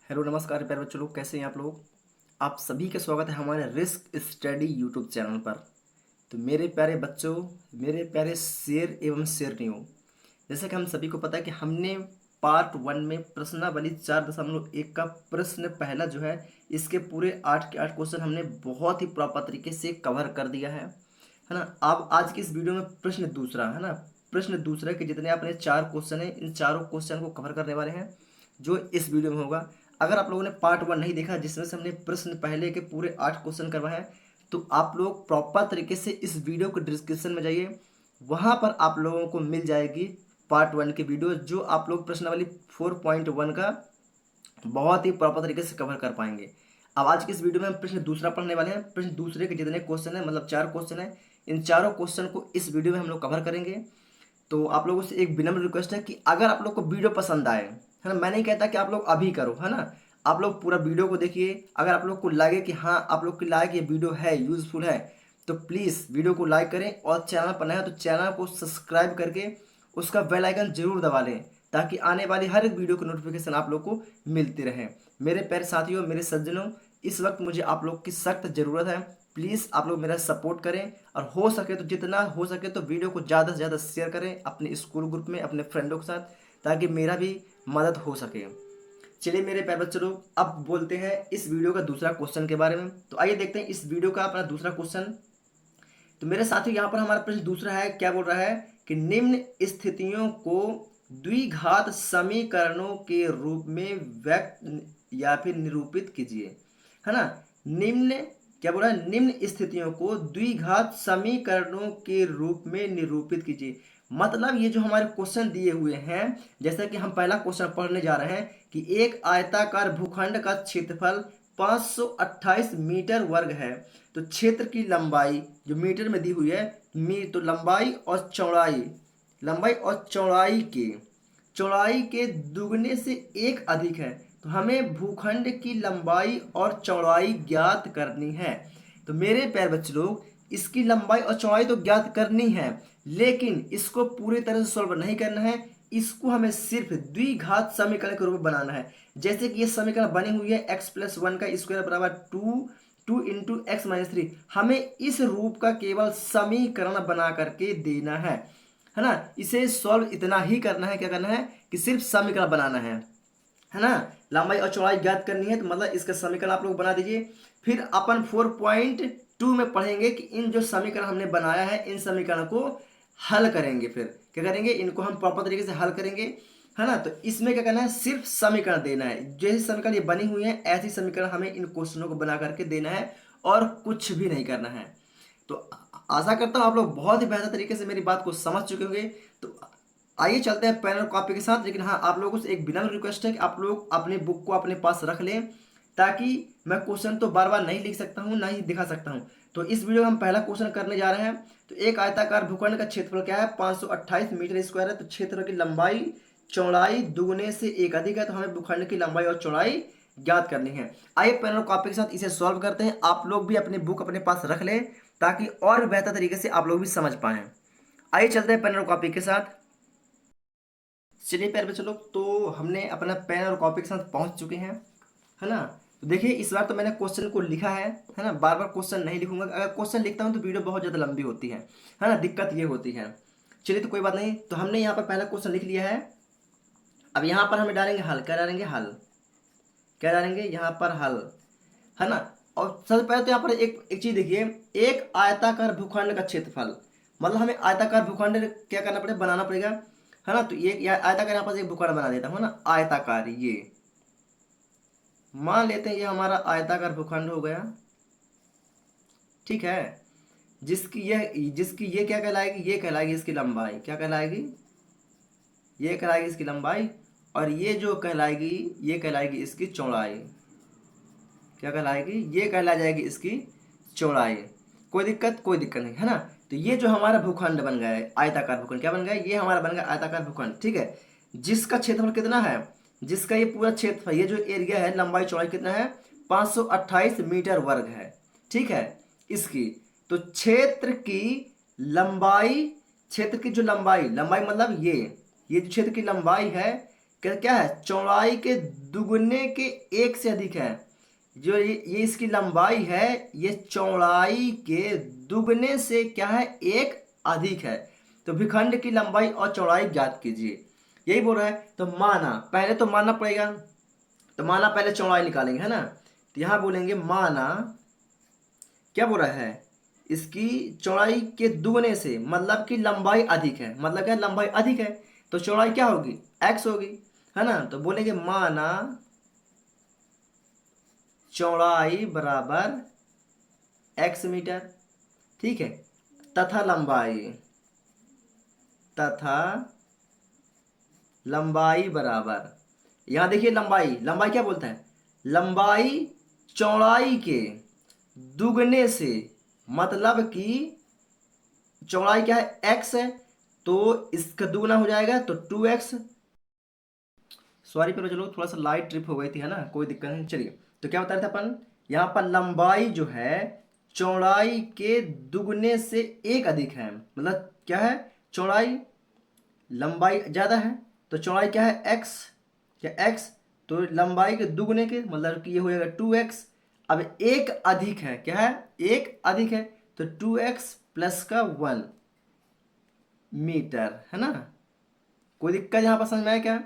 Hello नमस्कार प्यारे बच्चों लोग, कैसे हैं आप लोग। आप सभी का स्वागत है हमारे रिस्क स्टडी यूट्यूब चैनल पर। तो मेरे प्यारे बच्चों, मेरे प्यारे शेर एवं शेरनियों, जैसे कि हम सभी को पता है कि हमने पार्ट 1 में प्रश्नावली 4.1 का प्रश्न पहला जो है, इसके पूरे 8 के 8 क्वेश्चन हमने बहुत ही प्रॉपर तरीके से कवर कर दिया है ना। अब आज की इस वीडियो में प्रश्न दूसरा है ना, प्रश्न दूसरा के जितने अपने 4 क्वेश्चन हैं, इन चारों क्वेश्चन को कवर करने वाले हैं जो इस वीडियो में होगा। अगर आप लोगों ने पार्ट 1 नहीं देखा, जिसमें से हमने प्रश्न पहले के पूरे 8 क्वेश्चन करवाए हैं, तो आप लोग प्रॉपर तरीके से इस वीडियो को डिस्क्रिप्शन में जाइए, वहां पर आप लोगों को मिल जाएगी पार्ट 1 की वीडियो, जो आप लोग प्रश्नावली 4.1 का बहुत ही प्रॉपर तरीके से कवर कर पाएंगे। अब आज की इस वीडियो में हम प्रश्न दूसरा पढ़ने वाले हैं। प्रश्न दूसरे के जितने क्वेश्चन हैं, मतलब 4 क्वेश्चन हैं, इन चारों क्वेश्चन को इस वीडियो में हम लोग कवर करेंगे। तो आप लोगों से एक विनम्र रिक्वेस्ट है कि अगर आप लोग को वीडियो पसंद आए, है ना, मैं नहीं कहता कि आप लोग अभी करो, है ना, आप लोग पूरा वीडियो को देखिए। अगर आप लोग को लगे कि हाँ, आप लोग के लायक ये वीडियो है, यूजफुल है, तो प्लीज़ वीडियो को लाइक करें, और चैनल पर नया है तो चैनल को सब्सक्राइब करके उसका बेल आइकन जरूर दबा लें, ताकि आने वाली हर एक वीडियो की नोटिफिकेशन आप लोग को मिलती रहे। मेरे प्यारे साथियों, मेरे सज्जनों, इस वक्त मुझे आप लोग की सख्त ज़रूरत है। प्लीज़ आप लोग मेरा सपोर्ट करें, और हो सके तो जितना हो सके तो वीडियो को ज़्यादा से ज़्यादा शेयर करें अपने स्कूल ग्रुप में, अपने फ्रेंडों के साथ, ताकि मेरा भी मदद हो सके। चलिए मेरे प्यारे बच्चों लोग, अब बोलते हैं इस वीडियो का दूसरा क्वेश्चन के बारे में। तो आइए देखते हैं इस वीडियो का अपना दूसरा क्वेश्चन। तो मेरे साथियों, यहाँ पर हमारा प्रश्न दूसरा है, क्या बोल रहा है कि निम्न स्थितियों को द्विघात समीकरणों के रूप में व्यक्त या फिर निरूपित कीजिए, है ना। निम्न क्या बोल रहा है, निम्न स्थितियों को द्विघात समीकरणों के रूप में निरूपित कीजिए। मतलब ये जो हमारे क्वेश्चन दिए हुए हैं, जैसा कि हम पहला क्वेश्चन पढ़ने जा रहे हैं कि एक आयताकार भूखंड का क्षेत्रफल 528 मीटर वर्ग है, तो क्षेत्र की लंबाई जो मीटर में दी हुई है, तो लंबाई और चौड़ाई के दुगने से एक अधिक है। तो हमें भूखंड की लंबाई और चौड़ाई ज्ञात करनी है। तो मेरे प्यारे बच्चे लोग, इसकी लंबाई और चौड़ाई तो ज्ञात करनी है, लेकिन इसको पूरी तरह से सॉल्व नहीं करना है। इसको हमें सिर्फ द्विघात समीकरण के रूप में बनाना है। जैसे कि ये समीकरण बनी हुई है x+1 का स्क्वायर बराबर 2 इंटू x-3, हमें इस रूप का केवल समीकरण बना करके देना है ना। इसे सॉल्व इतना ही करना है, क्या करना है कि सिर्फ समीकरण बनाना है ना। लंबाई और चौड़ाई ज्ञात करनी है, तो मतलब इसका समीकरण आप लोग बना दीजिए। फिर अपन 4.2 में पढ़ेंगे कि इन जो समीकरण हमने बनाया है, इन समीकरण को हल करेंगे। फिर क्या करेंगे, इनको हम प्रॉपर तरीके से हल करेंगे, है ना। तो इसमें क्या करना है, सिर्फ समीकरण देना है। जैसे समीकरण ये बनी हुई है, ऐसी समीकरण हमें इन क्वेश्चनों को बना करके देना है, और कुछ भी नहीं करना है। तो आशा करता हूँ आप लोग बहुत ही बेहतर तरीके से मेरी बात को समझ चुके होंगे। तो आइए चलते हैं पेन और कॉपी के साथ। लेकिन हाँ, आप लोगों से एक विनम्र रिक्वेस्ट है कि आप लोग अपनी बुक को अपने पास रख लें, ताकि मैं क्वेश्चन तो बार बार नहीं लिख सकता हूँ, ना ही दिखा सकता हूँ। तो इस वीडियो में हम पहला क्वेश्चन करने जा रहे हैं। तो एक आयताकार भूखंड का क्षेत्रफल क्या है, 528 मीटर स्क्वायर है। तो क्षेत्र की लंबाई चौड़ाई दुगने से एक अधिक है, तो हमें भूखंड की लंबाई और चौड़ाई ज्ञात करनी है। आइए पेन और कॉपी के साथ इसे सॉल्व करते हैं। आप लोग भी अपनी बुक अपने पास रख लें, ताकि और बेहतर तरीके से आप लोग भी समझ पाएं। आइए चलते हैं पेन और कॉपी के साथ। चलिए प्यारे बच्चों लोग, तो हमने अपना पेन और कॉपी के साथ पहुंच चुके हैं, है ना। तो देखिए, इस बार तो मैंने क्वेश्चन को लिखा है ना। बार बार क्वेश्चन नहीं लिखूंगा, अगर क्वेश्चन लिखता हूं तो वीडियो बहुत ज़्यादा लंबी होती है ना, दिक्कत ये होती है। चलिए, तो कोई बात नहीं। तो हमने यहाँ पर पहला क्वेश्चन लिख लिया है। अब यहाँ पर हमें डालेंगे हल। क्या डालेंगे, हल। क्या डालेंगे यहाँ पर, हल, है ना। और सबसे पहले तो यहाँ पर एक एक चीज देखिए, एक आयताकार भूखंड का क्षेत्रफल, मतलब हमें आयताकार भूखंड क्या करना पड़ेगा, बनाना पड़ेगा, है ना। तो ये आयताकार, यहाँ पर एक भूखंड बना देता हूँ ना, आयताकार। ये मान लेते हैं ये हमारा आयताकार भूखंड हो गया, ठीक है। जिसकी ये क्या कहलाएगी, ये कहलाएगी इसकी लंबाई। क्या कहलाएगी, ये कहलाएगी इसकी लंबाई। और ये जो कहलाएगी, ये कहलाएगी इसकी चौड़ाई। क्या कहलाएगी, ये कहला जाएगी इसकी चौड़ाई। कोई दिक्कत, कोई दिक्कत नहीं, है ना। तो ये जो हमारा भूखंड बन गया है, आयताकार भूखंड, क्या बन गया, ये हमारा बन गया आयताकार भूखंड, ठीक है। जिसका क्षेत्रफल कितना है, जिसका ये पूरा क्षेत्रफल, ये जो एरिया है, लंबाई चौड़ाई कितना है, 528 मीटर वर्ग है, ठीक है। इसकी तो क्षेत्र की लंबाई, क्षेत्र की जो लंबाई, लंबाई मतलब ये जो क्षेत्र की लंबाई है, क्या क्या है, चौड़ाई के दुगने के एक से अधिक है। जो ये इसकी लंबाई है, ये चौड़ाई के दुगने से क्या है, एक अधिक है। तो भूखंड की लंबाई और चौड़ाई ज्ञात कीजिए, यही बोल रहा है। तो माना, पहले तो मानना पड़ेगा, तो माना पहले चौड़ाई निकालेंगे, है ना। तो यहाँ बोलेंगे माना, क्या बोल रहा है, इसकी चौड़ाई के दुगने से, मतलब कि लंबाई अधिक है, मतलब क्या, लंबाई अधिक है, तो चौड़ाई क्या होगी, एक्स होगी, है ना। तो बोलेंगे माना चौड़ाई बराबर एक्स मीटर, ठीक है, तथा लंबाई, तथा लंबाई बराबर, यहां देखिए लंबाई, लंबाई क्या बोलता है, लंबाई चौड़ाई के दुगने से, मतलब कि चौड़ाई क्या है, एक्स है, तो इसका दुगना हो जाएगा तो 2x। सॉरी पर चलो थोड़ा सा लाइट ट्रिप हो गई थी, है ना, कोई दिक्कत नहीं। चलिए, तो क्या बता रहे थे अपन, यहाँ पर लंबाई जो है चौड़ाई के दुगने से एक अधिक है, मतलब क्या है, चौड़ाई, लंबाई ज़्यादा है, तो चौड़ाई क्या है, एक्स, क्या एक्स, तो लंबाई के दुगने के, मतलब कि ये हो जाएगा 2x। अब एक अधिक है, क्या है, एक अधिक है, तो 2x प्लस का 1 मीटर, है ना। कोई दिक्कत यहाँ पर समझ में आया क्या।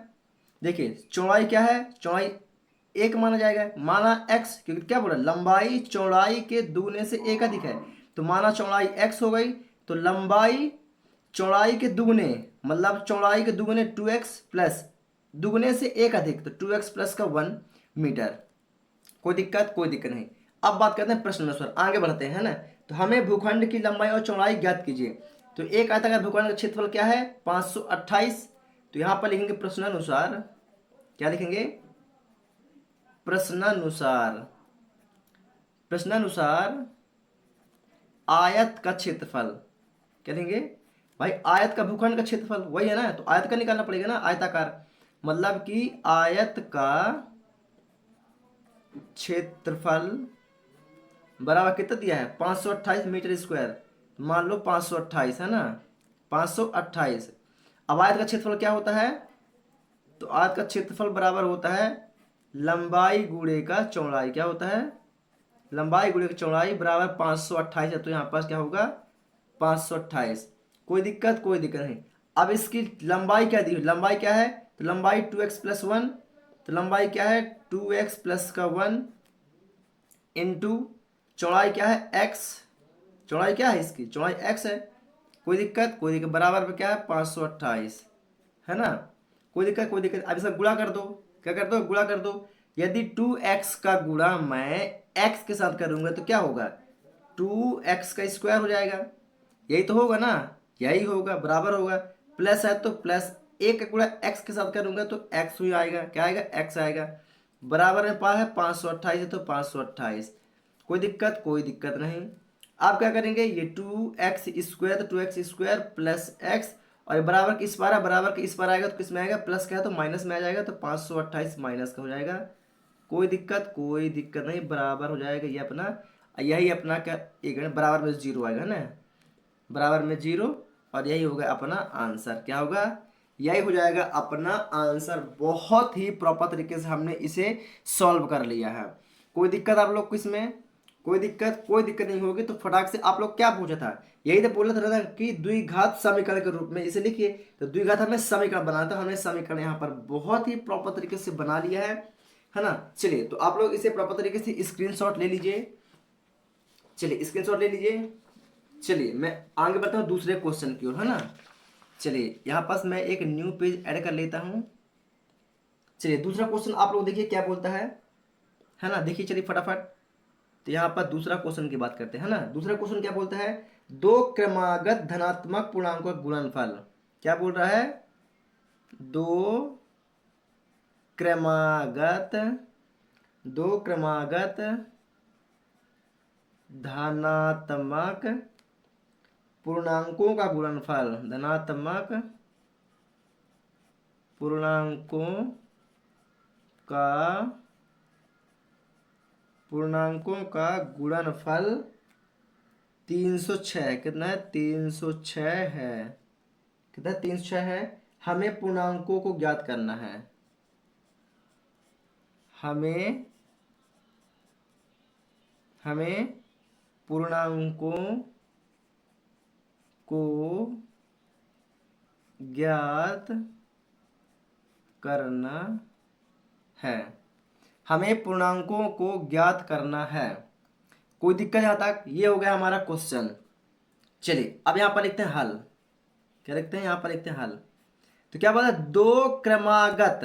देखिए चौड़ाई क्या है, चौड़ाई एक माना जाएगा, माना x, क्योंकि क्या बोला, लंबाई चौड़ाई के दुगने से एक अधिक है, तो माना चौड़ाई x हो गई, तो लंबाई चौड़ाई के दुगने, मतलब चौड़ाई के दुगने 2x प्लस दुगने से एक अधिक, तो 2x प्लस का 1 मीटर। कोई दिक्कत, कोई दिक्कत नहीं। अब बात करते हैं प्रश्न अनुसार, आगे बढ़ते हैं, है ना। तो हमें भूखंड की लंबाई और चौड़ाई ज्ञात कीजिए। तो एक आयताकार भूखंड का क्षेत्रफल क्या है, 528। तो यहाँ पर लिखेंगे प्रश्नानुसार, क्या लिखेंगे, प्रश्नानुसार, प्रश्नानुसार आयत का क्षेत्रफल, क्या लिखेंगे भाई, आयत का भूखंड का क्षेत्रफल वही है ना, तो आयत का निकालना पड़ेगा ना, आयताकार, मतलब कि आयत का क्षेत्रफल बराबर कितना दिया है, 528 मीटर स्क्वायर, मान लो 528, है ना, 528। अब आयत का क्षेत्रफल क्या होता है, तो आयत का क्षेत्रफल बराबर होता है लंबाई गुणे का चौड़ाई, क्या होता है, लंबाई गुणे की चौड़ाई बराबर 528 है, तो यहाँ पास क्या होगा, 528। कोई दिक्कत, कोई दिक्कत नहीं। अब इसकी लंबाई क्या दी, लंबाई क्या है, तो लंबाई 2x प्लस 1, तो लंबाई क्या है, 2x प्लस का 1 इंटू चौड़ाई क्या है, x, चौड़ाई क्या है इसकी, चौड़ाई x है। कोई दिक्कत, कोई दिक्कत, बराबर पे क्या है, 528, है ना। कोई दिक्कत, कोई दिक्कत। अब इसका गुणा कर दो, क्या कर दो, गुणा कर दो। यदि 2x का गुणा मैं x के साथ करूंगा तो क्या होगा, 2x का स्क्वायर हो जाएगा, यही तो होगा ना, यही होगा, बराबर होगा, प्लस है तो प्लस, एक का गुणा x के साथ करूंगा तो x ही आएगा, क्या आएगा, x आएगा, बराबर में पा है 528 है तो 528। कोई दिक्कत, कोई दिक्कत नहीं। आप क्या करेंगे, ये 2x स्क्वायर, तो 2x स्क्वायर प्लस x, और ये बराबर किस पार है, बराबर के इस पार आएगा तो किस में आएगा, प्लस का है तो माइनस में आ जाएगा, तो 528 माइनस का हो जाएगा। कोई दिक्कत, कोई दिक्कत नहीं, बराबर हो जाएगा ये अपना, यही अपना क्या, एक बराबर में जीरो आएगा ना, बराबर में जीरो, और यही होगा अपना आंसर, क्या होगा, यही हो जाएगा अपना आंसर। बहुत ही प्रॉपर तरीके से हमने इसे सॉल्व कर लिया है। कोई दिक्कत आप लोग को इसमें, कोई दिक्कत, कोई दिक्कत नहीं होगी। तो फटाक से आप लोग क्या पूछा था, यही तो बोला था ना कि द्विघात समीकरण के रूप में इसे लिखिए। तो द्विघात हमें समीकरण बनाना था, हमने समीकरण यहाँ पर बहुत ही प्रॉपर तरीके से बना लिया है ना। चलिए, तो आप लोग इसे प्रॉपर तरीके से स्क्रीनशॉट ले लीजिए, चलिए स्क्रीनशॉट ले लीजिए। चलिए मैं आगे बढ़ता हूँ दूसरे क्वेश्चन की ओर, है ना। चलिए यहाँ पास मैं एक न्यू पेज ऐड कर लेता हूँ। चलिए दूसरा क्वेश्चन आप लोग देखिए क्या बोलता है ना, देखिए चलिए फटाफट। तो यहाँ पर दूसरा क्वेश्चन की बात करते हैं, है ना। दूसरा क्वेश्चन क्या बोलता है, दो क्रमागत धनात्मक पूर्णांकों का गुणनफल, क्या बोल रहा है, दो क्रमागत, दो क्रमागत धनात्मक पूर्णांकों का गुणनफल, धनात्मक पूर्णांकों का, पूर्णांकों का गुणनफल 306, कितना है, 306 है, कितना, 306 है। हमें पूर्णांकों को ज्ञात करना है, हमें हमें पूर्णांकों को ज्ञात करना है। हमें पूर्णांकों को ज्ञात करना है। कोई दिक्कत यहाँ तक? ये हो गया हमारा क्वेश्चन। चलिए अब यहाँ पर लिखते हैं हल। क्या लिखते हैं? यहाँ पर लिखते हैं हल। तो क्या बोला? दो क्रमागत।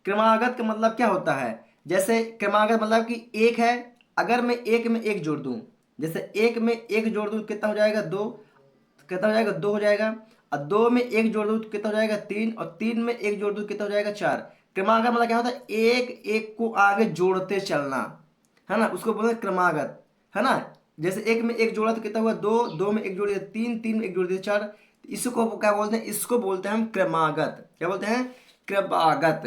क्रमागत का मतलब क्या होता है? जैसे क्रमागत मतलब कि एक है, अगर मैं एक में एक जोड़ दूं, जैसे एक में एक जोड़ दूं कितना हो जाएगा? दो। कितना हो जाएगा? दो हो जाएगा। और दो में एक जोड़ दूं तो कितना हो जाएगा? तीन। और तीन में एक जोड़ दूं कितना हो जाएगा? चार। क्रमागत मतलब क्या होता है? एक एक को आगे जोड़ते चलना, है ना, उसको बोलते हैं क्रमागत, है ना। जैसे एक में एक जोड़ा तो कितना हुआ? दो। दो में एक जोड़ दिया तीन। तीन में एक जोड़ दिया चार। इसको क्या बोलते हैं? इसको बोलते हैं हम क्रमागत। क्या बोलते हैं? क्रमागत,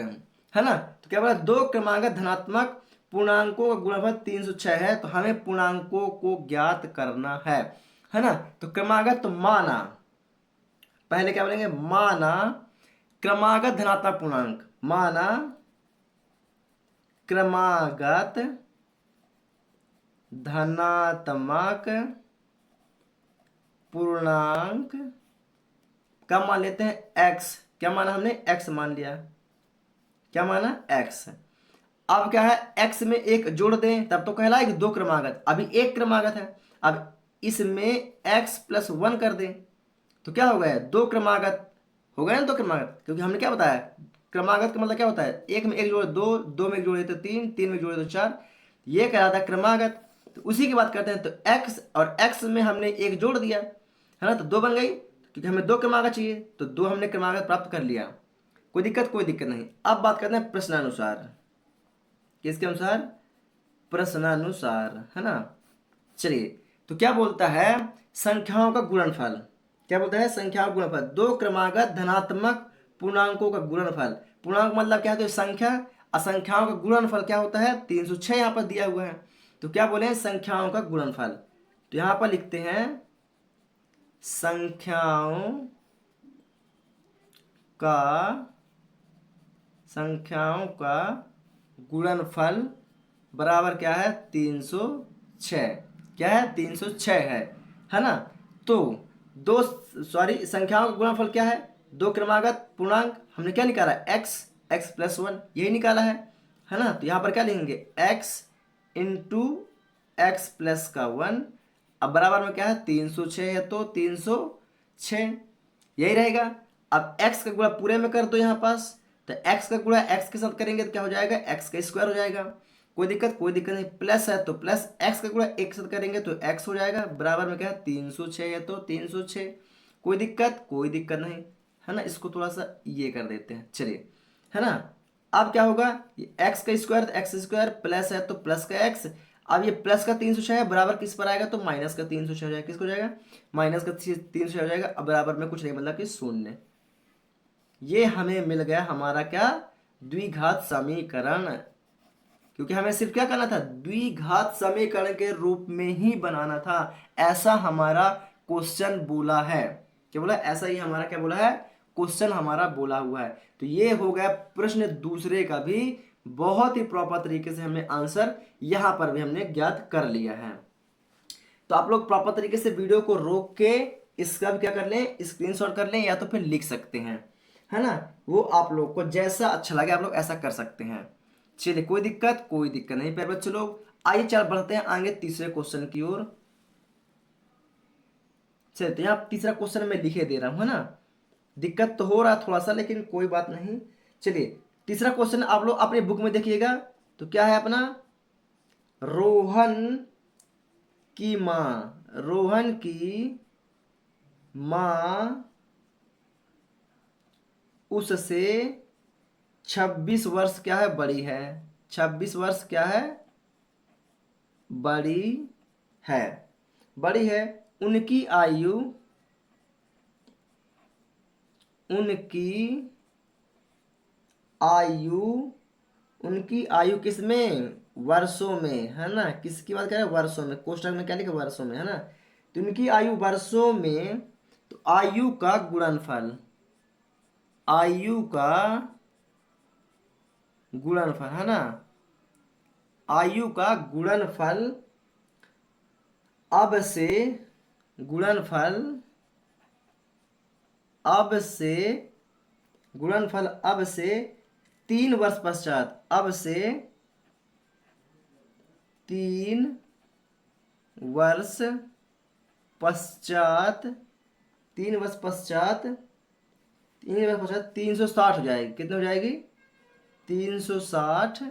है ना। तो क्या बोला? दो क्रमागत धनात्मक पूर्णांकों का गुणनफल 306 है, तो हमें पूर्णांकों को ज्ञात करना है ना। तो क्रमागत तो माना, पहले क्या बोलेंगे? माना क्रमागत धनात्मक पूर्णांक, माना क्रमागत धनात्मक पूर्णांक क्या मान लेते हैं? एक्स। क्या माना हमने? एक्स मान लिया। क्या माना? एक्स। अब क्या है? एक्स में एक जोड़ दें तब तो कहलाएगी दो क्रमागत। अभी एक क्रमागत है, अब इसमें एक्स प्लस वन कर दें तो क्या हो गया? दो क्रमागत हो गए ना, दो क्रमागत। क्योंकि हमने क्या बताया? क्रमागत का मतलब क्या होता है? एक में एक जोड़े दो, दो में एक जोड़े तो तीन, तीन में एक जोड़े तो चार, ये कहलाता है क्रमागत। तो उसी की बात करते हैं। तो एक्स और एक्स में हमने एक जोड़ दिया, है ना, तो दो बन गई। क्योंकि हमें दो क्रमागत चाहिए तो दो हमने क्रमागत प्राप्त कर लिया। कोई दिक्कत? कोई दिक्कत नहीं। अब बात करते हैं प्रश्नानुसार। किसके अनुसार? प्रश्नानुसार, है ना। चलिए, तो क्या बोलता है? संख्याओं का गुणनफल। क्या बोलता है? संख्याओं का गुणनफल। दो क्रमागत धनात्मक पूर्णांकों का गुणनफल। पूर्णांक मतलब क्या? तो संख्या। असंख्याओं का गुणनफल क्या होता है? 306 यहाँ पर दिया हुआ है। तो क्या बोले? संख्याओं का गुणनफल। तो यहाँ पर लिखते हैं संख्याओं का संख्याओं का गुणनफल बराबर क्या है? 306। क्या है? 306 है ना। तो दो, सॉरी, संख्याओं का गुणनफल क्या है? दो क्रमागत पूर्णांक हमने क्या निकाला? एक्स, एक्स प्लस वन, यही निकाला है ना। तो यहाँ पर क्या लिखेंगे? एक्स इंटू एक्स प्लस का वन, अब बराबर में क्या है? 306 है तो 306 यही रहेगा। अब x का गुणा पूरे में कर दो यहाँ पास, तो x का गुणा x के साथ करेंगे तो क्या हो जाएगा? x का स्क्वायर हो जाएगा। कोई दिक्कत? कोई दिक्कत नहीं। प्लस है तो प्लस x का गुणा एक साथ करेंगे तो x हो जाएगा। बराबर में क्या है? 306 है तो 306। कोई दिक्कत? कोई दिक्कत नहीं, है ना। इसको थोड़ा सा ये कर देते हैं, चलिए, है ना। अब क्या होगा? ये x का स्क्वायर तो एक्स स्क्वायर, प्लस है तो प्लस का x। अब ये प्लस का 306 है, बराबर किस पर आएगा? तो माइनस का 306 हो जाएगा। किसको हो जाएगा? माइनस का 306 हो जाएगा। अब बराबर में कुछ नहीं, मतलब कि शून्य। ये हमें मिल गया हमारा क्या? द्विघात समीकरण। क्योंकि हमें सिर्फ क्या करना था? द्विघात समीकरण के रूप में ही बनाना था, ऐसा हमारा क्वेश्चन बोला है। क्या बोला? ऐसा ही हमारा क्या बोला है? क्वेश्चन हमारा बोला हुआ है। तो ये हो गया प्रश्न दूसरे का भी बहुत ही प्रॉपर तरीके से हमने आंसर यहां पर भी हमने ज्ञात कर लिया है। तो आप लोग प्रॉपर तरीके से वीडियो को रोक के इसका भी क्या कर लें? स्क्रीनशॉट कर लें, या तो फिर लिख सकते हैं, है ना। वो आप लोग को जैसा अच्छा लगे आप लोग ऐसा कर सकते हैं। चलिए, कोई दिक्कत? कोई दिक्कत नहीं प्यारे बच्चे लोग। आइए चल बढ़ते हैं आगे तीसरे क्वेश्चन की ओर। चलिए, तो यहाँ तीसरा क्वेश्चन मैं लिखे दे रहा हूँ, है ना। दिक्कत तो हो रहा है थोड़ा सा, लेकिन कोई बात नहीं। चलिए, तीसरा क्वेश्चन आप लोग अपने बुक में देखिएगा। तो क्या है अपना? रोहन की माँ, रोहन की माँ उससे 26 वर्ष क्या है? बड़ी है। 26 वर्ष क्या है? बड़ी है। बड़ी है। उनकी आयु, उनकी आयु उनकी आयु किसमें? वर्षों में, है ना। किसकी बात करें? वर्षों में। कोष्ठक में क्या लिखा? वर्षों में, है ना। तो उनकी आयु वर्षों में, तो आयु का गुणनफल, आयु का गुणनफल, है ना। आयु का गुणनफल अब से गुणनफल अब से गुणनफल अब से 3 वर्ष पश्चात, अब से 3 वर्ष पश्चात, 3 वर्ष पश्चात 360 हो जाएगी। कितनी हो जाएगी? 360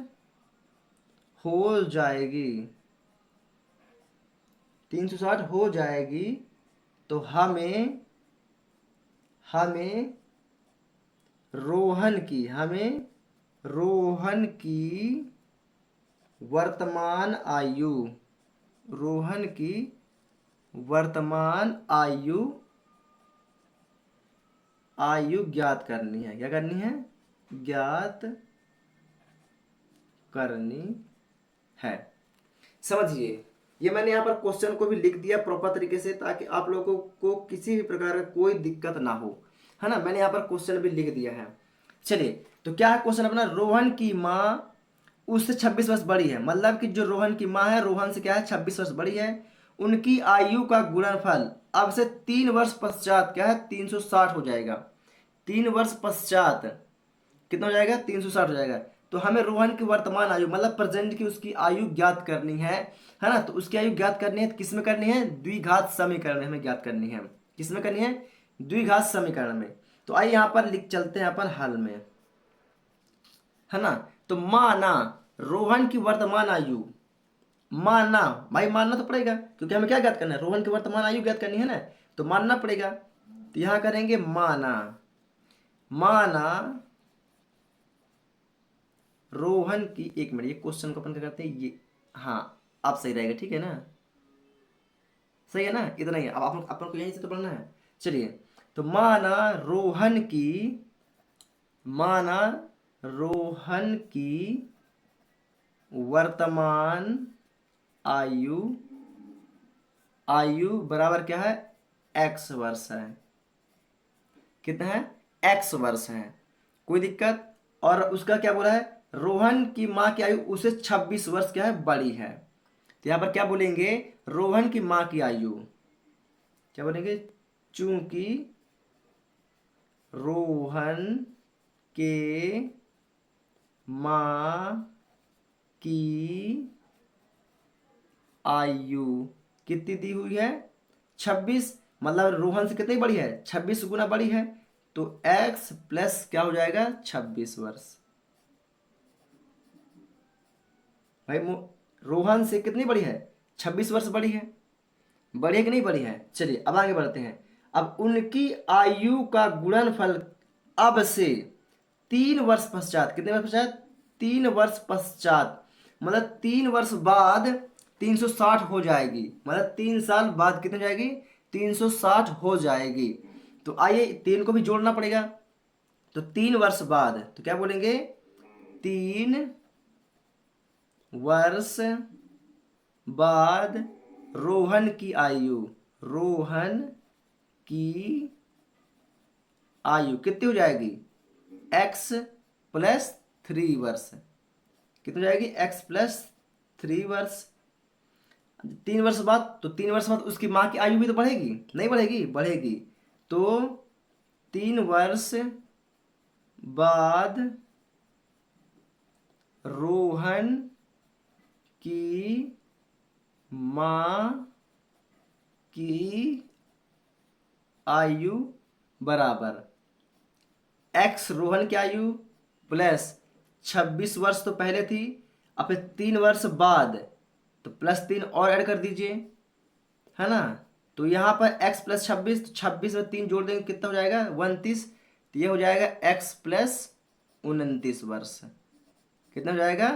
हो जाएगी। 360 हो जाएगी। तो हमें रोहन की वर्तमान आयु ज्ञात करनी है। क्या करनी है? ज्ञात करनी है। समझिए, ये मैंने यहाँ पर क्वेश्चन को भी लिख दिया प्रॉपर तरीके से, ताकि आप लोगों को किसी भी प्रकार का कोई दिक्कत ना हो, है ना। मैंने यहाँ पर क्वेश्चन भी लिख दिया है। चलिए, तो क्या है क्वेश्चन अपना? रोहन की माँ उससे 26 वर्ष बड़ी है। मतलब कि जो रोहन की माँ है, रोहन से क्या है? 26 वर्ष बड़ी है। उनकी आयु का गुणनफल अब से 3 वर्ष पश्चात क्या है? 360 हो जाएगा। 3 वर्ष पश्चात कितना हो जाएगा? 360 हो जाएगा। तो हमें रोहन की वर्तमान आयु मतलब प्रेजेंट की उसकी आयु ज्ञात करनी है ना। तो उसकी आयु ज्ञात करनी है, किस में करनी है? द्विघात समीकरण में हमें ज्ञात करनी है। किस में करनी है? द्विघात समीकरण में। तो आइए यहाँ पर लिख चलते हैं अपन हल में, है ना। तो माना रोहन की वर्तमान आयु, मानना भाई, मानना तो पड़ेगा क्योंकि हमें क्या ज्ञात करना है? रोहन की वर्तमान आयु ज्ञात करनी है ना, तो मानना पड़ेगा। तो यहां करेंगे माना रोहन की, एक मिनट, ये क्वेश्चन को अपन क्या करते हैं? ये हाँ, आप सही रहेगा, ठीक है ना? सही है ना? इतना ही है। अब अपन को यहीं से तो पढ़ना है। चलिए, तो माना रोहन की वर्तमान आयु बराबर क्या है? x वर्ष है। कितना है? x वर्ष है। कोई दिक्कत? और उसका क्या बोला है? रोहन की माँ की आयु उसे 26 वर्ष क्या है? बड़ी है। तो यहां पर क्या बोलेंगे? रोहन की माँ की आयु क्या बोलेंगे? चूंकि रोहन के माँ की आयु कितनी दी हुई है? 26। मतलब रोहन से कितनी बड़ी है? 26 गुना बड़ी है। तो x प्लस क्या हो जाएगा? 26 वर्ष। भाई रोहन से कितनी बड़ी है? 26 वर्ष बड़ी है। बड़ी है कि नहीं बड़ी है? चलिए अब आगे बढ़ते हैं। अब उनकी आयु का गुणनफल अब से 3 वर्ष पश्चात, कितने वर्ष पश्चात? 3 वर्ष पश्चात, मतलब 3 वर्ष बाद 360 हो जाएगी। मतलब 3 साल बाद कितने हो जाएगी? 360 हो जाएगी। तो आइए 3 को भी जोड़ना पड़ेगा। तो 3 वर्ष बाद, तो क्या बोलेंगे? 3 वर्ष बाद रोहन की आयु कितनी हो जाएगी? x प्लस 3 वर्ष। कितनी हो जाएगी? x प्लस 3 वर्ष। 3 वर्ष बाद, तो 3 वर्ष बाद उसकी माँ की आयु भी तो बढ़ेगी, नहीं बढ़ेगी? बढ़ेगी। तो 3 वर्ष बाद रोहन की माँ की आयु बराबर x रोहन की आयु प्लस 26 वर्ष तो पहले थी, अब फिर 3 वर्ष बाद, तो +3 और ऐड कर दीजिए, है ना। तो यहाँ पर x प्लस 26, तो 26 में 3 जोड़ देंगे, कितना हो जाएगा? 29। तो ये हो जाएगा x प्लस 29 वर्ष। कितना हो जाएगा?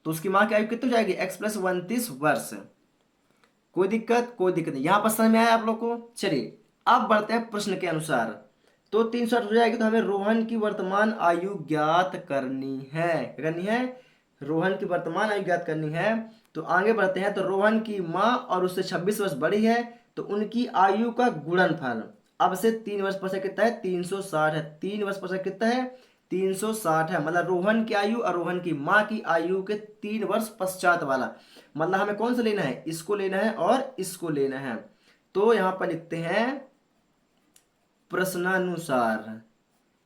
तो उसकी माँ की आयु कितनी हो जाएगी? x प्लस 29 वर्ष। कोई दिक्कत? कोई दिक्कत नहीं। यहाँ पर समझ में आया आप लोग को? चलिए अब बढ़ते हैं प्रश्न के अनुसार। तो 360 हो जाएगी, तो हमें रोहन की वर्तमान आयु ज्ञात करनी है। क्या करनी है? रोहन की वर्तमान आयु ज्ञात करनी है। तो आगे बढ़ते हैं। तो रोहन की माँ और उससे 26 वर्ष बड़ी है, तो उनकी आयु का गुणनफल अब से 3 वर्ष पश्चात कितना है? 360 है। 3 वर्ष पश्चात कितना है? 360 है, मतलब रोहन की आयु और रोहन की माँ की आयु के 3 वर्ष पश्चात वाला। मतलब हमें कौन सा लेना है, इसको लेना है और इसको लेना है। तो यहाँ पर लिखते हैं प्रश्नानुसार,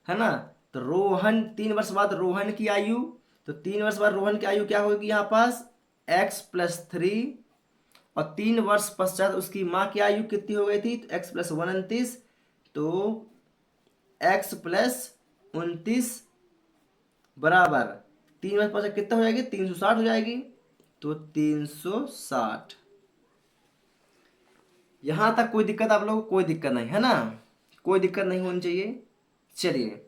है ना। तो रोहन 3 वर्ष बाद रोहन की आयु, तो 3 वर्ष बाद रोहन की आयु क्या होगी यहाँ पास, x+3, और 3 वर्ष पश्चात उसकी माँ की आयु कितनी हो गई थी, तो x+1 29, तो x+29 बराबर 3 वर्ष पश्चात कितना हो जाएगी, 360 हो जाएगी। तो 360। यहां तक कोई दिक्कत आप लोगों को, कोई दिक्कत नहीं है ना, कोई दिक्कत नहीं होनी चाहिए। चलिए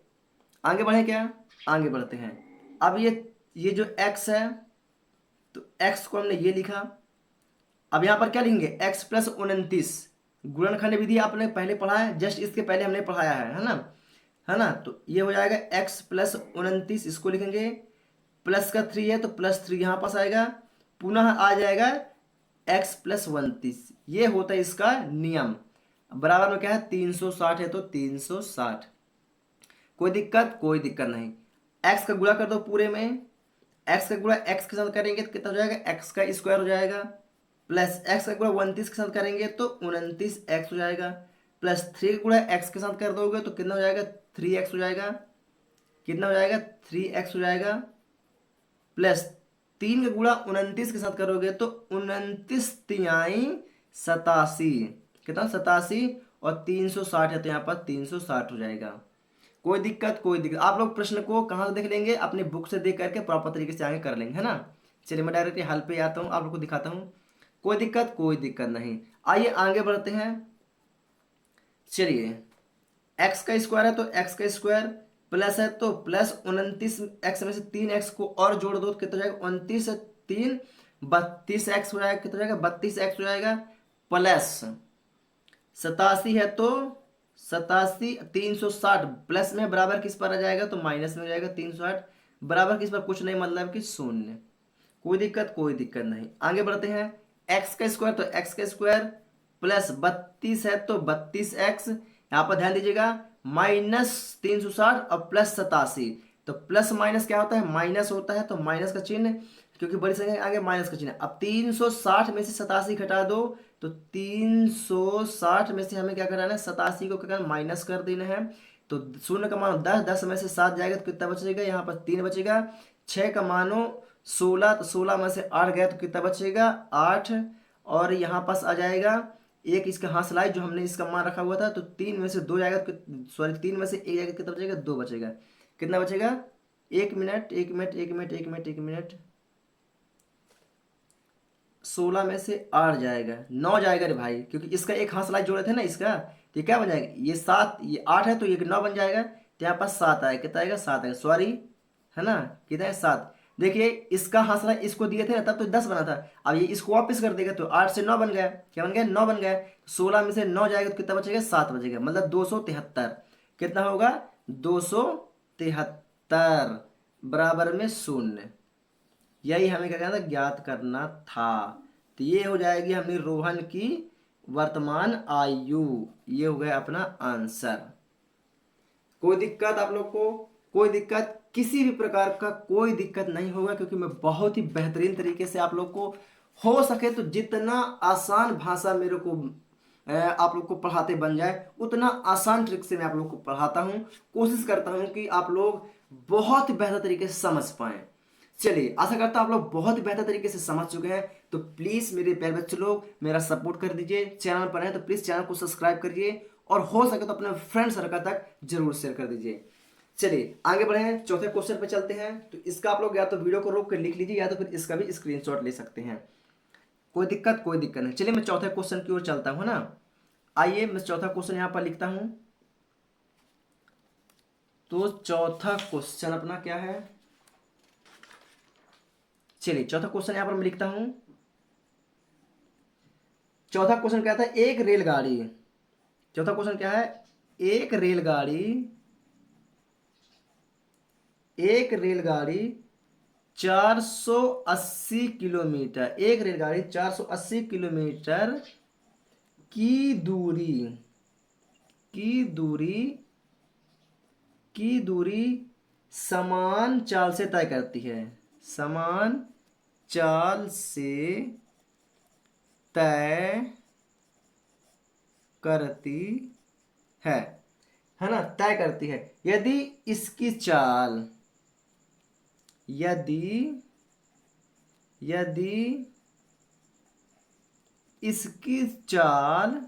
आगे बढ़े क्या, आगे बढ़ते हैं। अब ये जो x है, तो x को हमने ये लिखा। अब यहाँ पर क्या लिखेंगे, x+29, गुणनखंड विधि आपने पहले पढ़ा है, जस्ट इसके पहले हमने पढ़ाया है ना, है ना। तो ये हो जाएगा x+29, इसको लिखेंगे, प्लस का 3 है तो +3 यहाँ पास आएगा, पुनः आ जाएगा x+29। ये होता है इसका नियम। बराबर में क्या है, 360 है तो 360। कोई दिक्कत, कोई दिक्कत नहीं। x का गुणा कर दो पूरे में, x का गुणा x के साथ करेंगे तो कितना हो जाएगा, x² हो जाएगा, प्लस x का गुणा 29 के साथ करेंगे तो 29x हो जाएगा, प्लस 3 का गुणा x के साथ कर दोगे तो कितना हो जाएगा, 3x हो जाएगा। कितना हो जाएगा, 3x हो जाएगा, प्लस 3 का गुणा 29 के साथ करोगे तो 29 तिहाई 87, कितना 87, और 360 है तो यहाँ पर 360 हो जाएगा। कोई दिक्कत, कोई दिक्कत। आप लोग प्रश्न को कहाँ से देख लेंगे, अपने बुक से देख करके प्रॉपर तरीके से आगे कर लेंगे, है ना। चलिए मैं डायरेक्टली हल पे आता हूँ, आप लोग को दिखाता हूँ। कोई दिक्कत, कोई दिक्कत नहीं। आइए आगे बढ़ते हैं। चलिए एक्स का स्क्वायर है तो एक्स का स्क्वायर, प्लस है तो प्लस 29, एक्स में से 3x को और जोड़ दो तो कितना हो जाएगा, 29 3 32x हो जाएगा, कितना हो जाएगा, 32x हो जाएगा, प्लस 87 है तो 87, 360 प्लस में बराबर किस पर आ जाएगा, तो माइनस में हो जाएगा, 360 बराबर किस पर, कुछ नहीं, मतलब कि शून्य। कोई दिक्कत, कोई दिक्कत नहीं। आगे बढ़ते हैं। एक्स का स्क्वायर तो एक्स का स्क्वायर, प्लस 32 है तो 32x, यहाँ पर ध्यान दीजिएगा, माइनस 360 और प्लस 87। तो प्लस माइनस क्या होता है, माइनस होता है, तो माइनस का चिन्ह, क्योंकि बड़ी संख्या आगे माइनस का चिन्ह। अब 360 में से 87 घटा दो, तो 360 में से हमें क्या करना है, 87 को क्या करना, माइनस कर देना है। तो शून्य का मान 10, 10 में से 7 जाएगा तो कितना बचेगा, यहाँ पर 3 बचेगा। 6 का मानो 16, तो 16 में से 8 गया तो कितना बचेगा, 8। और यहाँ पास आ जाएगा एक इसका हासिलाई जो हमने इसका मान रखा हुआ था, तो 3 में से 2 जाएगा, सॉरी 3 में से 1 जाएगा, कितना बचेगा, 2 बचेगा। कितना बचेगा, 1 मिनट 1 मिनट 16 में से 8 जाएगा, 9 जाएगा रे भाई, क्योंकि इसका एक हासिलाई जोड़े थे ना इसका, तो ये क्या बन जाएगा, ये 7, ये 8 है तो ये 9 बन जाएगा, तो यहाँ पास 7 आएगा, कितना आएगा, 7 आएगा, सॉरी, है ना, कितना है, 7। देखिए इसका हासिला इसको दिए थे ना, तब तो 10 बना था, अब ये इसको वापस कर देगा तो 8 से 9 बन गया, क्या बन गया, 9 बन गया। 16 में से 9 जाएगा तो कितना बचेगा, 7 बचेगा, मतलब 273। कितना होगा, 273 बराबर में शून्य। यही हमें क्या कहना था, ज्ञात करना था। तो ये हो जाएगी हमारी रोहन की वर्तमान आयु, ये हो गया अपना आंसर। कोई दिक्कत आप लोग को, कोई दिक्कत, किसी भी प्रकार का कोई दिक्कत नहीं होगा, क्योंकि मैं बहुत ही बेहतरीन तरीके से आप लोग को हो सके तो जितना आसान भाषा मेरे को आप लोग को पढ़ाते बन जाए, उतना आसान ट्रिक से मैं आप लोग को पढ़ाता हूँ। कोशिश करता हूँ कि आप लोग बहुत ही बेहतर तरीके से समझ पाएं। चलिए आशा करता हूँ आप लोग बहुत ही बेहतर तरीके से समझ चुके हैं। तो प्लीज़ मेरे प्यारे बच्चे लोग मेरा सपोर्ट कर दीजिए। चैनल पर हैं तो प्लीज़ चैनल को सब्सक्राइब करिए, और हो सके तो अपने फ्रेंड सर्कल तक जरूर शेयर कर दीजिए। चलिए आगे बढ़े हैं, चौथे क्वेश्चन पे चलते हैं। तो इसका आप लोग या तो वीडियो को रोक कर लिख लीजिए, या तो फिर इसका भी स्क्रीनशॉट ले सकते हैं। कोई दिक्कत, कोई दिक्कत नहीं। चलिए मैं चौथे क्वेश्चन की ओर चलता हूँ ना। आइए मैं चौथा क्वेश्चन यहाँ पर लिखता हूँ। तो चौथा क्वेश्चन अपना क्या है, चलिए चौथा क्वेश्चन यहाँ पर मैं लिखता हूँ। चौथा क्वेश्चन क्या था, एक रेलगाड़ी, चौथा क्वेश्चन क्या है, एक रेलगाड़ी 480 किलोमीटर, एक रेलगाड़ी 480 किलोमीटर की दूरी की दूरी समान चाल से तय करती है, समान चाल से तय करती है ना, तय करती है। यदि इसकी चाल, यदि यदि इसकी चाल,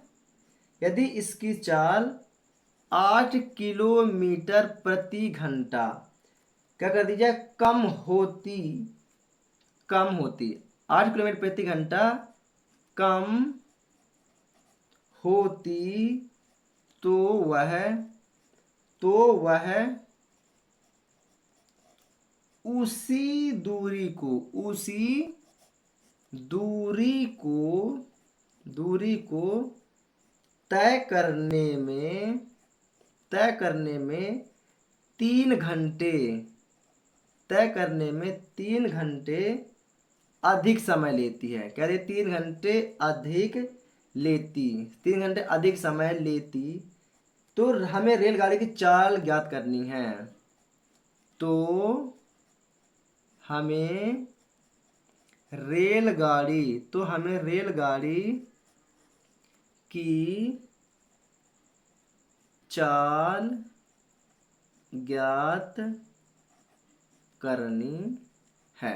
यदि इसकी चाल 8 किलोमीटर प्रति घंटा, क्या कर दीजिए, कम होती 8 किलोमीटर प्रति घंटा कम होती, तो वह उसी दूरी को, दूरी को तय करने में 3 घंटे, 3 घंटे अधिक समय लेती है। कह रही 3 घंटे अधिक लेती, 3 घंटे अधिक समय लेती। तो हमें रेलगाड़ी की चाल ज्ञात करनी है, तो हमें रेलगाड़ी की चाल ज्ञात करनी है।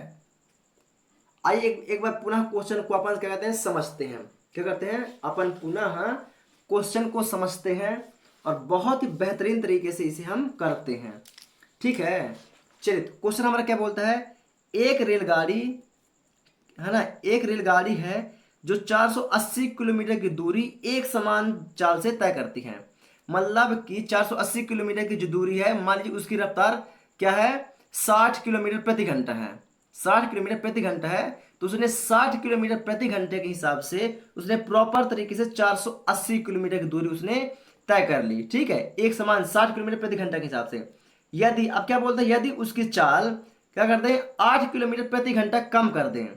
आइए एक बार पुनः क्वेश्चन को अपन क्या कहते हैं, समझते हैं। क्या करते हैं, अपन पुनः क्वेश्चन को समझते हैं और बहुत ही बेहतरीन तरीके से इसे हम करते हैं। ठीक है, चलिए क्वेश्चन हमारा क्या बोलता है, एक रेलगाड़ी है ना, एक रेलगाड़ी है जो 480 किलोमीटर की दूरी एक समान चाल से तय करती है। मतलब कि 480 किलोमीटर की जो दूरी है, मान लीजिए उसकी रफ्तार क्या है, 60 किलोमीटर प्रति घंटा है, 60 किलोमीटर प्रति घंटा है। तो उसने 60 किलोमीटर प्रति घंटे के हिसाब से उसने प्रॉपर तरीके से 480 किलोमीटर की दूरी उसने तय कर ली। ठीक है, एक समान 60 किलोमीटर प्रति घंटा के हिसाब से। यदि, अब क्या बोलते हैं, यदि उसकी चाल क्या कर दें, 8 किलोमीटर प्रति घंटा कम कर दें।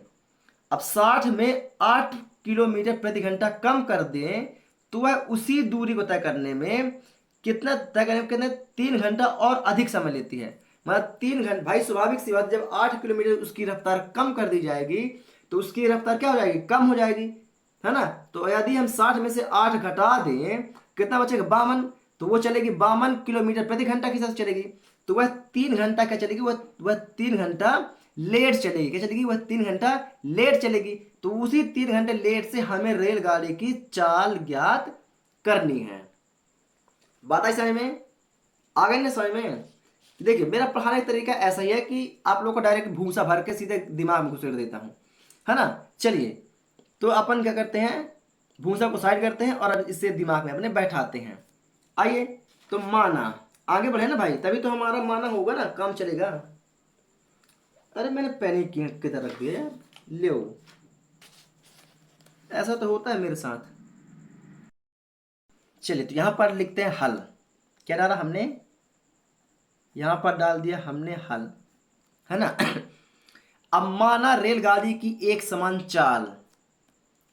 अब 60 में 8 किलोमीटर प्रति घंटा कम कर दें, तो वह उसी दूरी को तय करने में कितना, तय करने में कितने, 3 घंटा और अधिक समय लेती है। मतलब 3 घंटे, भाई स्वाभाविक सी बात, जब 8 किलोमीटर उसकी रफ्तार कम कर दी जाएगी तो उसकी रफ्तार क्या हो जाएगी, कम हो जाएगी, है ना। तो यदि हम 60 में से 8 घटा दें, कितना बचेगा, 52। तो वो चलेगी 52 किलोमीटर प्रति घंटा के साथ चलेगी। तो वह 3 घंटा क्या चलेगी, वह 3 घंटा लेट चलेगी। क्या चलेगी, वह 3 घंटा लेट चलेगी। तो उसी 3 घंटे लेट से हमें रेलगाड़ी की चाल ज्ञात करनी है। बात आई समझ में, आ गई ना समझ में। देखिए मेरा पढ़ाने का तरीका ऐसा ही है कि आप लोग को डायरेक्ट भूसा भर के सीधे दिमाग में घुसेड़ देता हूं, है ना। चलिए, तो अपन क्या करते हैं, भूसा को साइड करते हैं और अब इसे दिमाग में अपने बैठाते हैं। आइए, तो माना, आगे बढ़े ना भाई, तभी तो हमारा माना होगा ना, काम चलेगा। अरे मैंने पेन की तरह रख दिया यार, लो, ऐसा तो होता है मेरे साथ। चलिए, तो यहां पर लिखते हैं हल। क्या डाला हमने, यहां पर डाल दिया हमने हल, है ना। अब माना रेलगाड़ी की एक समान चाल,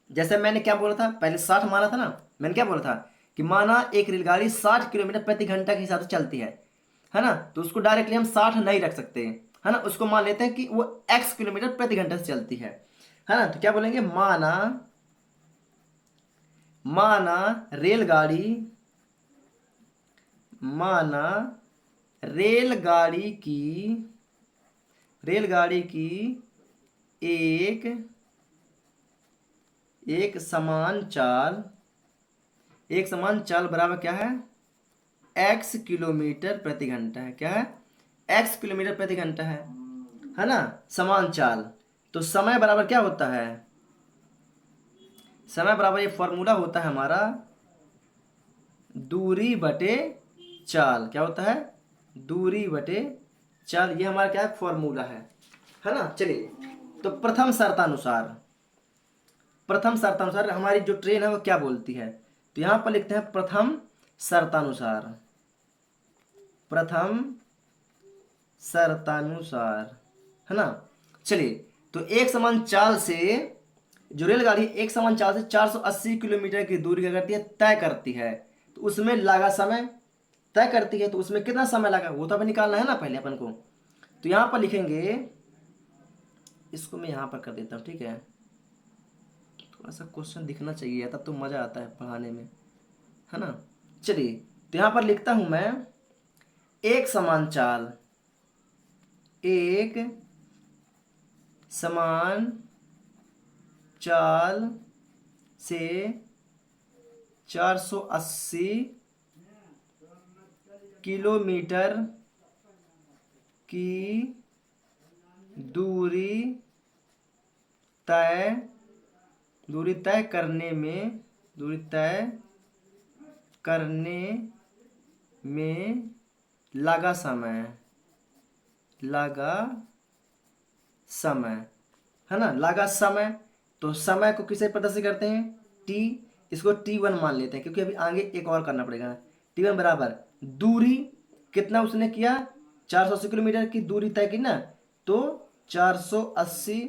जैसे मैंने क्या बोला था, पहले 60 माना था ना, मैंने क्या बोला था कि माना एक रेलगाड़ी 60 किलोमीटर प्रति घंटा के हिसाब से चलती है ना। तो उसको डायरेक्टली हम 60 नहीं रख सकते, है ना। उसको मान लेते हैं कि वो x किलोमीटर प्रति घंटा से चलती है ना। तो क्या बोलेंगे, माना रेलगाड़ी, माना रेलगाड़ी की एक समान चाल बराबर क्या है, x किलोमीटर प्रति घंटा है। क्या है, x किलोमीटर प्रति घंटा है ना, समान चाल। तो समय बराबर क्या होता है, समय बराबर ये फॉर्मूला होता है हमारा, दूरी बटे चाल। क्या होता है, दूरी बटे चाल, ये हमारा क्या है, फॉर्मूला है ना। चलिए, तो प्रथम शर्तानुसार हमारी जो ट्रेन है वो क्या बोलती है, तो यहां पर लिखते हैं प्रथम शर्तानुसार, है ना। चलिए, तो एक समान चाल से जो रेलगाड़ी एक समान चाल से 480 किलोमीटर की दूरी क्या करती है, तय करती है। तो उसमें लगा समय तय करती है तो उसमें कितना समय लगा वो तो हमें निकालना है ना पहले अपन को। तो यहाँ पर लिखेंगे, इसको मैं यहाँ पर कर देता हूँ, ठीक है। थोड़ा सा क्वेश्चन दिखना चाहिए तब तो मज़ा आता है पढ़ाने में, है ना। चलिए, तो यहाँ पर लिखता हूँ मैं, एक समान चाल, एक समान चाल से 480 किलोमीटर की दूरी तय करने में लगा समय, है ना, लगा समय। तो समय को किसे प्रदर्शित करते हैं, टी, इसको T1 मान लेते हैं क्योंकि अभी आगे एक और करना पड़ेगा। T1 बराबर दूरी, कितना उसने किया, 480 किलोमीटर की दूरी तय की ना, तो 480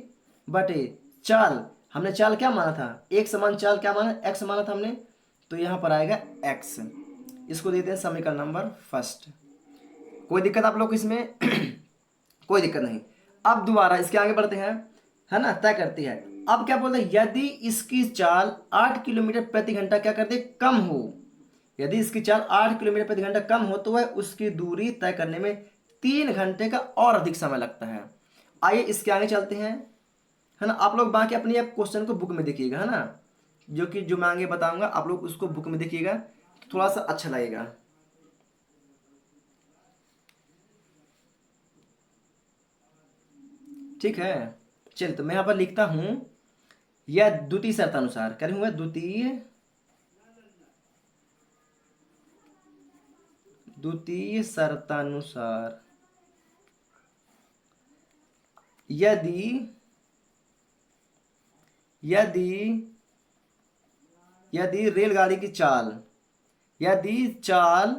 बटे चाल, हमने चाल क्या माना था, एक समान चाल क्या माना, एक्स माना था हमने, तो यहाँ पर आएगा एक्स। इसको देते हैं समीकरण नंबर फर्स्ट। कोई दिक्कत आप लोग को इसमें? कोई दिक्कत नहीं। अब दोबारा इसके आगे बढ़ते हैं, है ना, तय करती है। अब क्या बोलते हैं, यदि इसकी चाल 8 किलोमीटर प्रति घंटा क्या करते, कम हो, यदि इसकी चाल 8 किलोमीटर प्रति घंटा कम हो तो वह उसकी दूरी तय करने में 3 घंटे का और अधिक समय लगता है। आइए इसके आगे चलते हैं, है ना। आप लोग बाकी अपनी आप क्वेश्चन को बुक में देखिएगा, है ना, जो मैं आगे बताऊंगा आप लोग उसको बुक में देखिएगा तो थोड़ा सा अच्छा लगेगा। ठीक है, चल तो मैं यहाँ पर लिखता हूं, यह द्वितीय शर्तानुसार, क्या लिखूंगा, द्वितीय शर्तानुसार यदि रेलगाड़ी की चाल, यदि चाल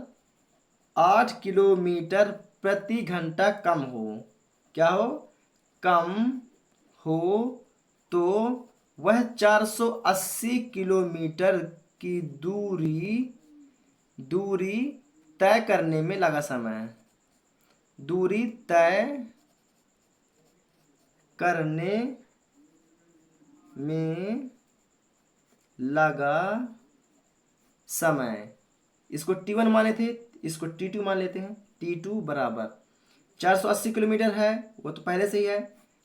8 किलोमीटर प्रति घंटा कम हो, क्या हो, कम हो, तो वह 480 किलोमीटर की दूरी तय करने में लगा समय, दूरी तय करने में लगा समय, इसको T1 माने थे, इसको T2 मान लेते हैं। T2 बराबर 480 किलोमीटर है, वो तो पहले से ही है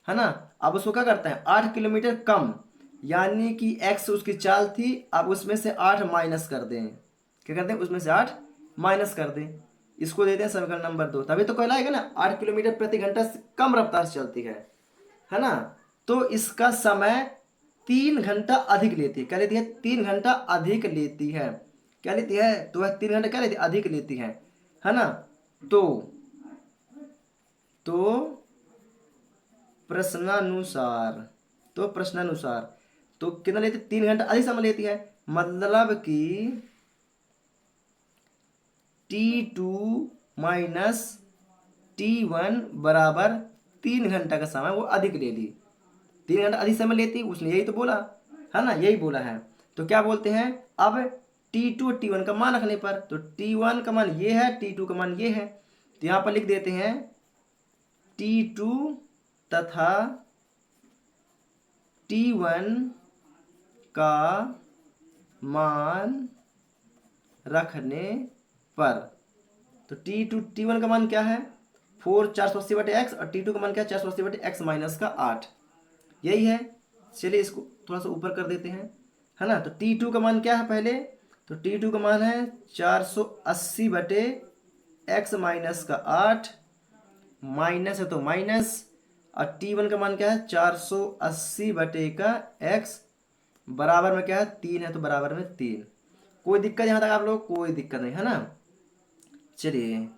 ना। अब उसको क्या करते हैं, 8 किलोमीटर कम, यानी कि x उसकी चाल थी, अब उसमें से 8 माइनस कर दें, क्या करते हैं, उसमें से 8 माइनस कर दें, इसको देते हैं समीकरण नंबर 2। तभी तो कहलाएगा ना 8 किलोमीटर प्रति घंटा से कम रफ्तार से चलती है ना। तो इसका समय 3 घंटा अधिक लेती है, क्या लेती है, 3 घंटा अधिक लेती है, क्या लेती है, तो वह 3 घंटा क्या लेती है, अधिक लेती है ना। तो प्रश्नानुसार तो कितना लेती है, 3 घंटा अधिक समय लेती है, मतलब कि T2 माइनस T1 बराबर 3 घंटा का समय वो अधिक ले ली, 3 घंटा अधिक समय लेती, उसने यही तो बोला, है ना, यही बोला है। तो क्या बोलते हैं, अब T2 और T1 का मान रखने पर, तो T1 का मान ये है, T2 का मान ये है, तो यहाँ पर लिख देते हैं T2 तथा T1 का मान रखने पर, तो T1 का मान क्या है, 4 480 बटे एक्स, और T2 का मान क्या है, 480 बटे एक्स माइनस का 8, यही है। चलिए इसको थोड़ा सा ऊपर कर देते हैं, है ना। तो T2 का मान क्या है पहले, तो T2 का मान है 480 बटे एक्स माइनस का 8, माइनस है तो माइनस, और T1 का मान क्या है, 480 बटे का एक्स, बराबर में क्या है, 3 है तो बराबर में 3। कोई दिक्कत यहाँ तक आप लोग, कोई दिक्कत नहीं, है ना। चलिए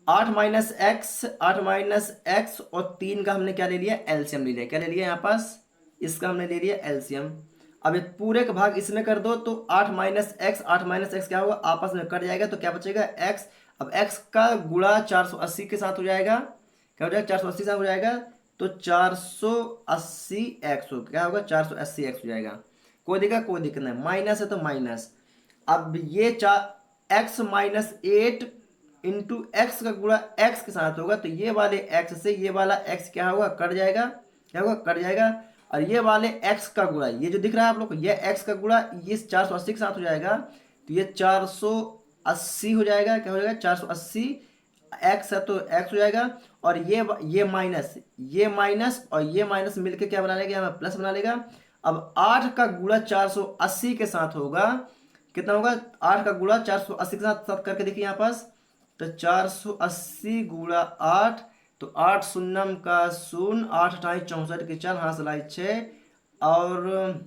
8 माइनस एक्स और 3 का हमने क्या ले लिया, एलसीएम ले लिया, क्या ले लिया यहाँ पास, इसका हमने ले लिया एलसीएम। अब ये पूरे का भाग इसमें कर दो तो 8 माइनस एक्स क्या होगा, आपस में कट जाएगा तो क्या बचेगा, एक्स। अब एक्स का गुणा 480 के साथ हो जाएगा, क्या हो जाएगा, 480 साथ हो जाएगा, तो 480 एक्स हो, क्या होगा, 480 एक्स हो जाएगा। कोई दिक्कत नहीं, माइनस है तो माइनस। अब ये x माइनस 8 इंटू एक्स का गुणा x के साथ होगा, तो ये वाले x से ये वाला x क्या होगा, कट जाएगा। क्या होगा, कट जाएगा। और ये वाले x का गुणा, ये जो दिख रहा है आप लोग को, ये x का गुणा ये 480 के साथ हो जाएगा, तो ये 480 हो जाएगा। क्या हो जाएगा, 480। x है तो x हो जाएगा। और ये माइनस, ये माइनस और ये माइनस मिलके क्या बना लेगा, हमें प्लस बना लेगा। अब 8 का गुणा 480 के साथ होगा, कितना होगा, 8 का गुणा 480 के साथ करके देखिए यहाँ पास, तो 480 गुणा 8, तो 8 शून्यम का शून्य, 8 अठाई 64 के 4, हाँ सलाई 6, और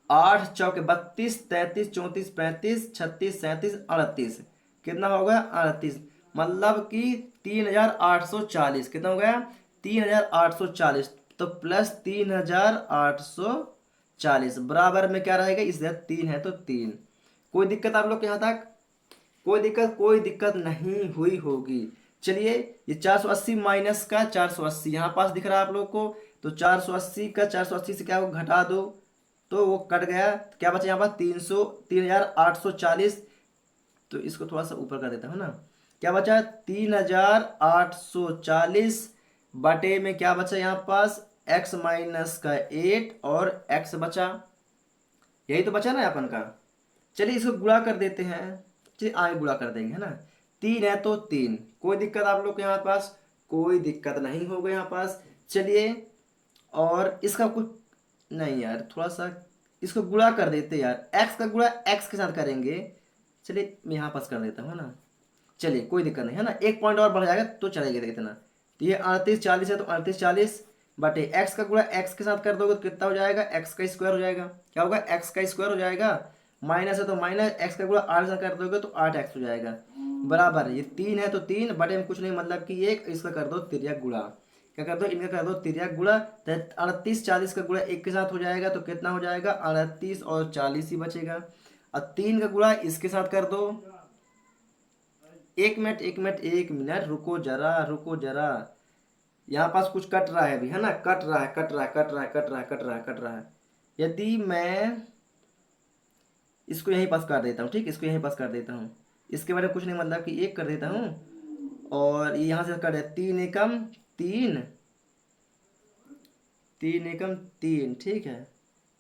8 चौके 32, 33 34 35 36 37 38, कितना हो गया, 38। मतलब कि 3840, कितना हो गया, 3840। तो प्लस 3840 बराबर में क्या रहेगा, इसलिए 3 है तो 3। कोई दिक्कत आप लोग के यहाँ तक, कोई दिक्कत नहीं हुई होगी। चलिए, ये 480 माइनस का 480 यहाँ पास दिख रहा है आप लोग को, तो 480 का 480 से क्या हो, घटा दो, तो वो कट गया। क्या बचा यहाँ पर, 3840। तो इसको थोड़ा सा ऊपर कर देता हूँ ना, क्या बचा, 3840 बटे में क्या बचा यहाँ पास, x माइनस का 8 और x बचा, यही तो बचा ना अपन का। चलिए इसको गुणा कर देते हैं, चलिए आगे गुणा कर देंगे, है ना। 3 है तो 3, कोई दिक्कत आप लोग के यहाँ पास, कोई दिक्कत नहीं होगा यहाँ पास। चलिए, और इसका कुछ नहीं यार, थोड़ा सा इसको गुणा कर देते यार, x का गुणा x के साथ करेंगे। चलिए मैं यहाँ पास कर देता हूँ ना, चलिए कोई दिक्कत नहीं है ना, एक पॉइंट और बढ़ जाएगा तो चलेगा इतना। तो ये 3840 है, तो 3840 बटे एक्स का गुणा एक्स के साथ कर दोगे तो कितना हो जाएगा, एक्स का स्क्वायर हो जाएगा। क्या होगा, एक्स का स्क्वायर हो जाएगा। माइनस है तो माइनस, एक्स का गुणा 8 से कर दोगे तो 8x हो जाएगा। बराबर, ये 3 है तो 3 बटे में कुछ नहीं, मतलब कि एक, इसका कर दो तिर्यक गुणा। क्या कर दो, इनका कर दो तिर्यक गुणा। तो 3840 का गुणा एक के साथ हो जाएगा तो कितना हो जाएगा, 38 और 40 ही बचेगा। और 3 का गुणा इसके साथ कर दो। एक मिनट रुको जरा, यहाँ पास कुछ कट रहा है अभी, है ना, कट रहा है। यदि मैं इसको यहीं पास कर देता हूँ, ठीक, इसको यहीं पास कर देता हूँ, इसके बारे में कुछ नहीं, मतलब कि एक कर देता हूँ, और ये यहाँ से कर दे, 3 एकम 3, 3 एकम 3, ठीक है,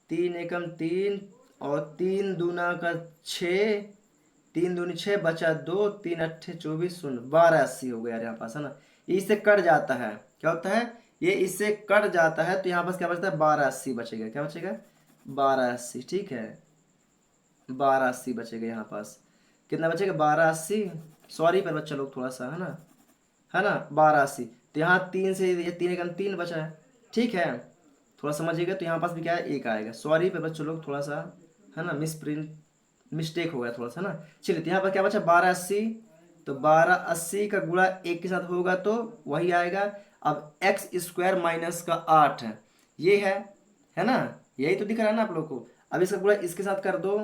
3 एकम 3, और 3 दूना का 6, 3 दूनी 6 बचा 2, 3 अट्ठे 24 शून्य, 1280 हो गया यार यहाँ पास, है ना। ये इससे कट जाता है, क्या होता है, ये इससे कट जाता है, तो यहाँ पास क्या बचता है, 1280 बचेगा। क्या बचेगा, 1280, ठीक है, 1280 बचेगा यहाँ पास। कितना बचेगा, 1280, सॉरी पर बच्चा लोग थोड़ा सा, है ना, 1280। तो यहाँ 3 से ये 3 एकम 3 बचा है, ठीक है, थोड़ा समझिएगा। तो यहाँ पास भी क्या है, 1 आएगा। सॉरी पर बच्चों लोग थोड़ा सा, है ना, मिस्टेक हो गया थोड़ा सा ना। चलिए, तो यहाँ पर क्या बचा, 1280, तो 1280 का गुणा 1 के साथ होगा तो वही आएगा। अब एक्स स्क्वायर माइनस का 8 है, ये है ना, यही तो दिख रहा है ना आप लोग को। अब इसका गुणा इसके साथ कर दो,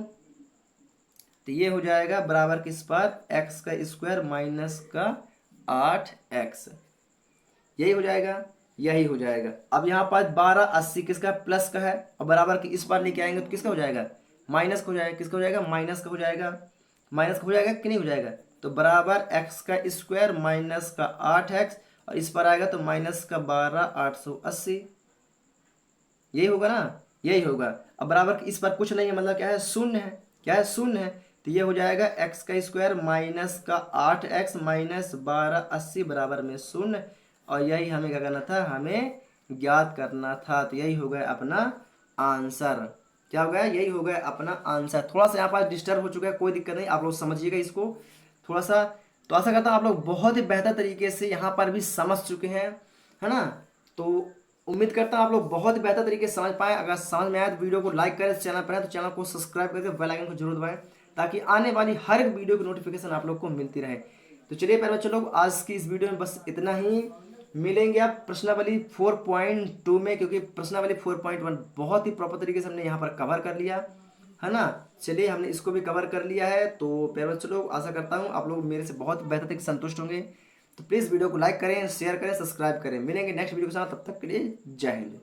तो ये हो जाएगा बराबर किस पर, एक्स का स्क्वायर माइनस का 8x, यही हो जाएगा। अब यहाँ पास 1280 किसका, प्लस का है, और बराबर की इस बार लेके आएंगे तो किसका हो जाएगा, माइनस का हो जाएगा। किसका हो जाएगा, माइनस का हो जाएगा कि नहीं हो जाएगा। तो बराबर एक्स का स्क्वायर माइनस का 8x, और इस पर आएगा तो माइनस का 12880, यही होगा ना, यही होगा। अब बराबर इस पर कुछ नहीं है, मतलब क्या है, शून्य है। क्या है, शून्य है। तो ये हो जाएगा एक्स का स्क्वायर माइनस का 8x माइनस 1280 बराबर में शून्य। और यही हमें क्या करना था, हमें ज्ञात करना था। तो यही हो गया अपना आंसर। क्या हो गया, यही हो गया अपना आंसर। थोड़ा सा यहाँ पर डिस्टर्ब हो चुका है, कोई दिक्कत नहीं, आप लोग समझिएगा इसको थोड़ा सा। तो आशा करता हूँ आप लोग बहुत ही बेहतर तरीके से यहाँ पर भी समझ चुके हैं, है ना। तो उम्मीद करता हूँ आप लोग बहुत ही बेहतर तरीके से समझ पाए। अगर समझ में आए तो वीडियो को लाइक करें, चैनल पर है तो चैनल को सब्सक्राइब करके बेल आइकन को जरूर दबाएं, ताकि आने वाली हर एक वीडियो की नोटिफिकेशन आप लोग को मिलती रहे। तो चलिए प्यारे बच्चों लोग, आज की इस वीडियो में बस इतना ही। मिलेंगे आप प्रश्नावली 4.2 में, क्योंकि प्रश्नावली 4.1 बहुत ही प्रॉपर तरीके से हमने यहाँ पर कवर कर लिया, है ना। चलिए, हमने इसको भी कवर कर लिया है। तो प्यारे बच्चों लोग, आशा करता हूँ आप लोग मेरे से बहुत बेहतर तरीके से संतुष्ट होंगे। तो प्लीज़ वीडियो को लाइक करें, शेयर करें, सब्सक्राइब करें। मिलेंगे नेक्स्ट वीडियो के साथ, तब तक के लिए जय हिंद।